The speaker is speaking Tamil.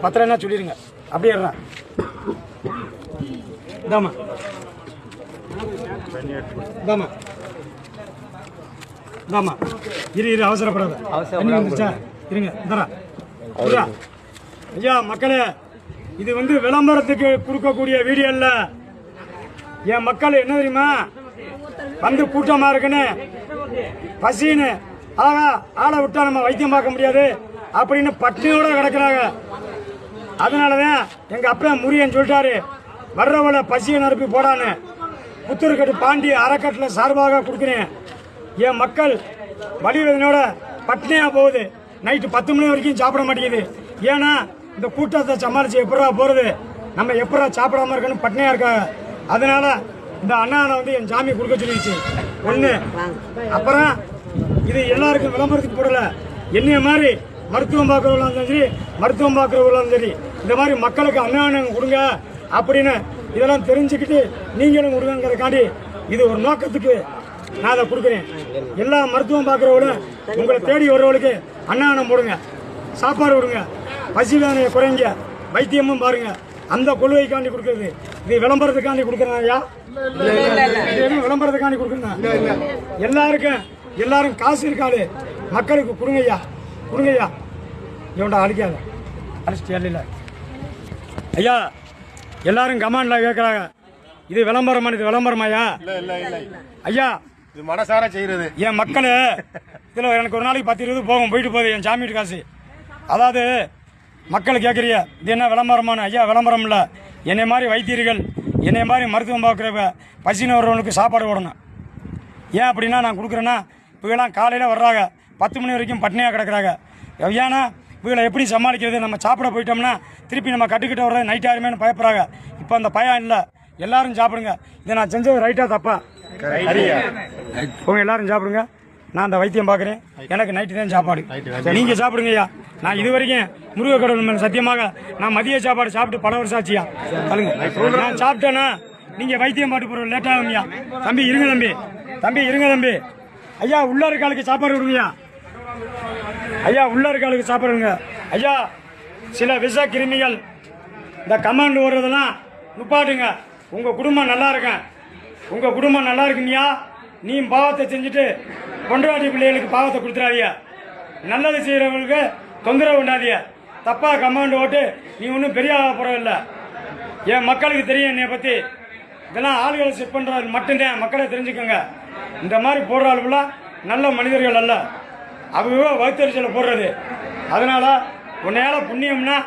பத்திரம் என்ன சொல்லிடுங்க. அப்படியே இதாமா இதாமா இதாமா இரு அவசரப்படாத. இருங்க தரா ஐயா. மக்களே, இது விளம்பரத்துக்கு கொடுக்கக்கூடிய வீடியோ இல்ல. என் மக்கள் என்ன தெரியுமா, கூட்டமா இருக்குன்னு பசின்னு ஆளை விட்டா நம்ம வைத்தியம் பார்க்க முடியாது அப்படின்னு பட்டினியோட கிடக்குறாங்க. அதனாலதான் எங்க அப்பா முரியன் சொல்லிட்டாரு, வர்றவளை பசியை நிரப்பி போடான்னு. புத்தூர்கட்டு பாண்டி அறக்கட்டில் சார்பாக கொடுக்குறேன். என் மக்கள் வலி வேதனையோட பட்டினியா போகுது. நைட்டு 10 மணி வரைக்கும் சாப்பிட மாட்டேங்குது. ஏன்னா இந்த கூட்டத்தை சமாளிச்சு எப்படா போறது, நம்ம எப்படா சாப்பிடாம இருக்கணும் பட்டினியா இருக்காங்க. அதனால இந்த அண்ணானை என் சாமி கொடுக்க சொல்லிடுச்சு ஒண்ணு. அப்புறம் இது எல்லாருக்கும் விளம்பரத்துக்கு போடல. என்னைய மாதிரி மருத்துவம் பார்க்கறவங்களும் சரி, மருத்துவம் பார்க்கறவங்களும் சரி, இந்த மாதிரி மக்களுக்கு அன்னதானம் கொடுங்க அப்படின்னு இதெல்லாம் தெரிஞ்சுக்கிட்டு நீங்களும் கொடுங்கிறதுக்காண்டி இது ஒரு நோக்கத்துக்கு நான் அதை கொடுக்குறேன். எல்லா மருத்துவம் பார்க்கறவங்களும் உங்களை தேடி வர்றவங்களுக்கு அன்னதானம் போடுங்க, சாப்பாடு கொடுங்க, பசி வேதனையை குறைங்க, வைத்தியமும் பாருங்க. அந்த கொள்கைக்காண்டி கொடுக்கறது. இது விளம்பரத்துக்காண்டி கொடுக்குறேன் ஐயா, விளம்பரத்துக்காண்டி கொடுக்குறேன். எல்லாரும் காசு இருக்காது, மக்களுக்கு கொடுங்கய்யா, கொடுங்கய்யா. இவன்டா அடிக்காத அடிச்சுட்டு ஐயா. எல்லாரும் கமாண்ட்ல கேட்கறாங்க, இது விளம்பரம், இது விளம்பரமாயா? ஐயா, இது மனசார செய்யறது. என் மக்களே, இதுல எனக்கு ஒரு நாளைக்கு 10-20 போகும், போயிட்டு போகுது என் சாமி காசு. அதாவது மக்கள் கேட்குறிய இது என்ன விளம்பரமான? ஐயா, விளம்பரம் இல்லை. என்னை மாதிரி வைத்தியர்கள், என்னை மாதிரி மருத்துவம் பார்க்குற பசின்னு வர்றவனுக்கு சாப்பாடு போடணும். ஏன் அப்படின்னா நான் கொடுக்குறேன்னா, இவங்கெல்லாம் காலையில் வர்றாங்க, 10 மணி வரைக்கும் பட்னியாக கிடக்குறாங்க. ஏன்னா இவங்களை எப்படி சமாளிக்கிறது? நம்ம சாப்பிட போயிட்டோம்னா திருப்பி நம்ம கட்டுக்கிட்ட வர்றது நைட் ஆயிருமேனு பயப்படுறாங்க. இப்போ அந்த பயம் இல்லை. எல்லாரும் சாப்பிடுங்க. இதை நான் செஞ்சது ரைட்டா தப்பா? உங்க எல்லாரும் சாப்பிடுங்க. நான் அந்த வைத்தியம் பார்க்குறேன். எனக்கு நைட்டு தான் சாப்பாடு. நீங்க சாப்பிடுங்க ஐயா. நான் இது வரைக்கும் முருக கடவுள் சத்தியமாக நான் மதிய சாப்பாடு சாப்பிட்டு பல வருஷம் ஆச்சியா. சொல்லுங்க, நான் சாப்பிட்டேன்னா நீங்க வைத்தியம் பாட்டு போற லேட் ஆகுங்கய்யா. தம்பி இருங்க, தம்பி இருங்க தம்பி. ஐயா, உள்ள இருக்காளுக்கு சாப்பாடு கொடுங்கய்யா. ஐயா, உள்ள இருக்காளுக்கு சாப்பாடுங்க ஐயா. சில விஷ கிருமிகள் இந்த கமாண்ட் ஓடுறதெல்லாம் நுப்பாட்டுங்க. உங்க குடும்பம் நல்லா இருக்கேன், உங்க குடும்பம் நல்லா இருக்குங்கய்யா. நீ பாவத்தை செஞ்சுட்டு பொண்டாட்டி பிள்ளைகளுக்கு பாவத்தை கொடுத்துறாதிய. நல்லது செய்யறவங்களுக்கு தொந்தரவு உண்டாதிய. தப்பா கமாண்ட் ஓட்டு நீ ஒன்றும் பெரிய ஆக போறதில்லை. என் மக்களுக்கு தெரியும் என்னைய பத்தி. இதெல்லாம் ஆளுகளை செட் பண்றது மட்டும்தான். மக்களை தெரிஞ்சுக்கோங்க. இந்த மாதிரி போடுற ஆளுலாம் நல்ல மனிதர்கள் அல்ல. அவங்க வகுத்தறிச்சல போடுறது. அதனால உன்னையால புண்ணியம்னா